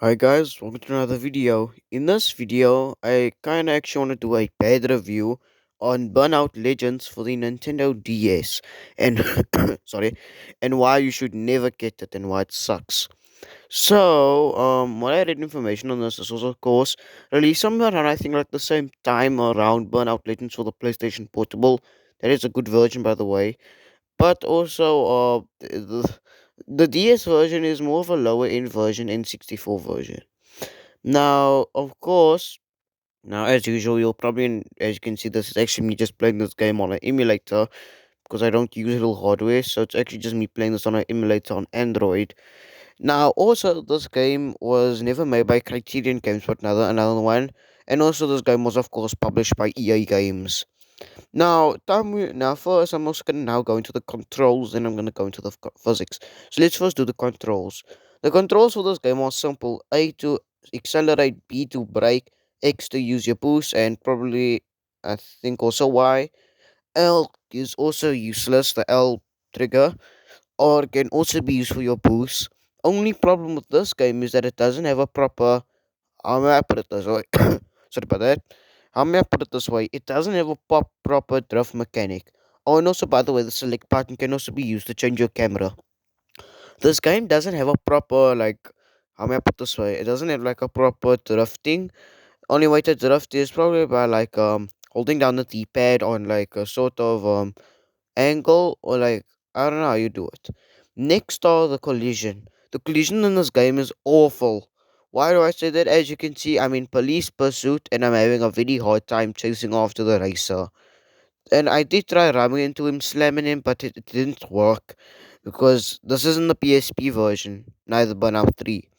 Hi guys, welcome to another video. In this video, I kinda actually want to do a bad review on Burnout Legends for the Nintendo DS and sorry, and why you should never get it and why it sucks. What I read information on this was of course released somewhere around I think like the same time around Burnout Legends for the PlayStation Portable. That is a good version by the way. But also the DS version is more of a lower end version N64 version. Now, of course, now as usual, as you can see, this is actually me just playing this game on an emulator because I don't use real hardware, so it's actually just me playing this on an emulator on Android. Now, also, this game was never made by Criterion Games, but another one, and also this game was, of course, published by EA Games. Now first, I'm also gonna now go into the controls, then I'm gonna go into the physics. So let's first do the controls. The controls for this game are simple: A to accelerate, B to brake, X to use your boost, and probably I think also Y. L is also useless. The L trigger, or can also be used for your boost. Only problem with this game is that it doesn't have a proper how may I put it this way? Sorry about that. How may I put it this way? It doesn't have a proper drift mechanic. Oh, and also, by the way, the select button can also be used to change your camera. This game doesn't have a proper, how may I put this way? It doesn't have like a proper drifting. Only way to drift is probably by holding down the D-pad on like a sort of angle or like I don't know how you do it. Next are the collision. The collision in this game is awful. Why do I say that? As you can see, I'm in police pursuit and I'm having a very hard time chasing after the racer. And I did try ramming into him, slamming him, but it didn't work because this isn't the PSP version, neither Burnout 3.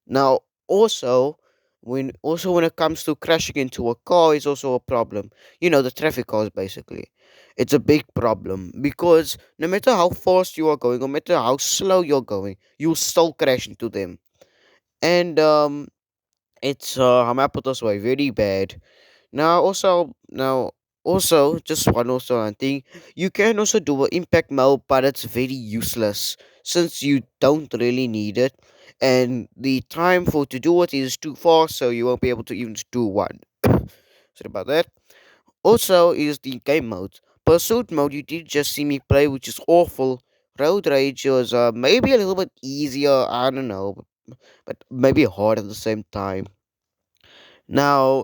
Now, also when it comes to crashing into a car is also a problem. You know, the traffic cars basically. It's a big problem because no matter how fast you are going, no matter how slow you're going, you'll still crash into them. And it's how may I put this way, very bad. Now, just one thing, you can also do an impact mode, but it's very useless since you don't really need it, and the time for to do it is too fast, so you won't be able to even do one. Sorry about that. Also, is the game mode. Pursuit mode, you did just see me play, which is awful. Road Rage was maybe a little bit easier, I don't know, but maybe hard at the same time. Now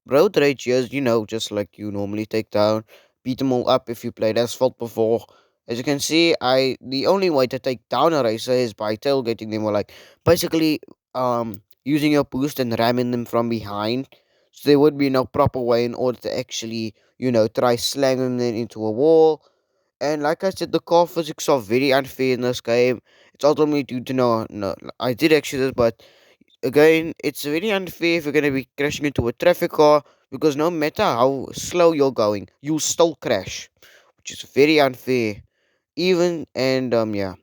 road rage is, just like you normally take down, beat them all up if you played asphalt before. As you can see, I the only way to take down a racer is by tailgating them or like basically using your boost and ramming them from behind. So there would be no proper way in order to actually, try slamming them into a wall. And like I said, the car physics are very unfair in this game. It's ultimately due to no, I did actually this, but again, it's very unfair if you're going to be crashing into a traffic car because no matter how slow you're going, you'll still crash, which is very unfair. Even and yeah.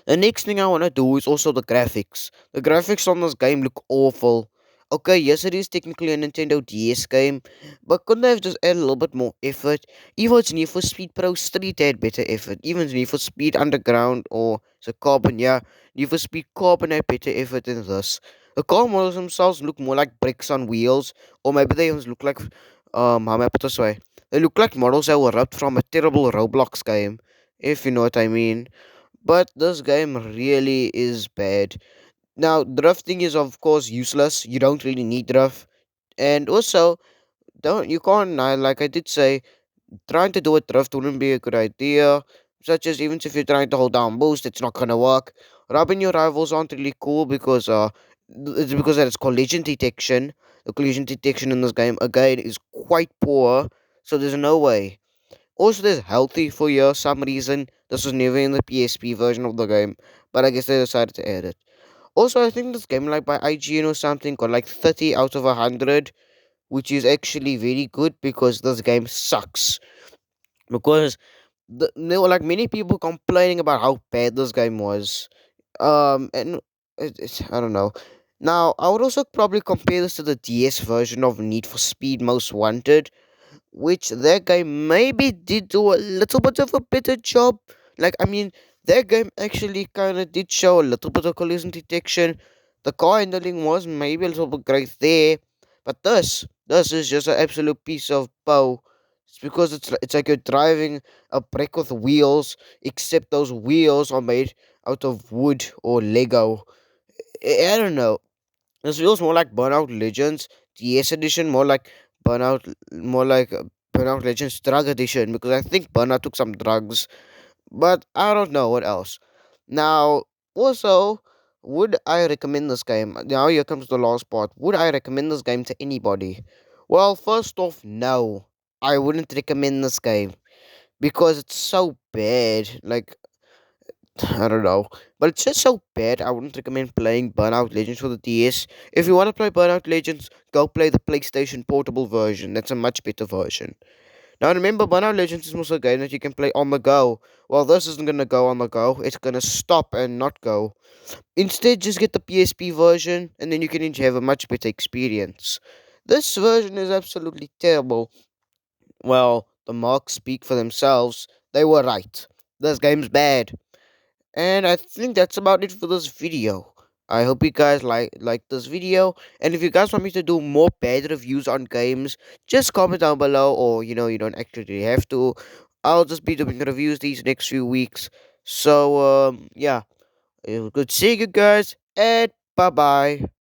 The next thing I want to do is also the graphics. The graphics on this game look awful. Okay, yes, it is technically a Nintendo DS game, but couldn't they have just added a little bit more effort? Even Need for Speed Pro Street had better effort. Even Need for Speed Underground or the Carbon, yeah, Need for Speed Carbon had better effort than this. The car models themselves look more like bricks on wheels, or maybe they almost look like, how may I put this way? They look like models that were ripped from a terrible Roblox game, if you know what I mean. But this game really is bad. Now, drifting is of course useless. You don't really need drift, and also don't you can't like I did say, trying to do a drift wouldn't be a good idea. Such as even if you're trying to hold down boost, it's not gonna work. Robbing your rivals aren't really cool because it's because that it's collision detection. The collision detection in this game again is quite poor, so there's no way. Also, there's healthy for you some reason. This was never in the PSP version of the game, but I guess they decided to add it. Also, I think this game, like by IGN or something, got like 30 out of 100, which is actually very good because this game sucks. Because there were like many people complaining about how bad this game was. And I don't know. Now, I would also probably compare this to the DS version of Need for Speed Most Wanted, which that game maybe did do a little bit of a better job. Like, I mean, that game actually kind of did show a little bit of collision detection, The car handling was maybe a little bit great there, but this is just an absolute piece of bow. It's because it's like you're driving a brick with wheels, except those wheels are made out of wood or Lego. I don't know. This feels more like Burnout Legends DS edition, more like Burnout Legends Drug Edition, because I think Burnout took some drugs, but I don't know what else. Now, also, would I recommend this game? Now here comes the last part. Would I recommend this game to anybody? Well, first off, no, I wouldn't recommend this game because it's so bad. Like, I don't know. But it's just so bad. I wouldn't recommend playing Burnout Legends for the DS. If you want to play Burnout Legends, go play the PlayStation Portable version. That's a much better version. Now remember, Burnout Legends is also a game that you can play on the go. Well, this isn't gonna go on the go. It's gonna stop and not go. Instead, just get the PSP version, and then you can have a much better experience. This version is absolutely terrible. Well, the marks speak for themselves. They were right. This game's bad. And I think that's about it for this video. I hope you guys like this video. And if you guys want me to do more bad reviews on games, just comment down below, or you don't actually have to. I'll just be doing reviews these next few weeks. So yeah, it was good seeing you guys, and bye bye.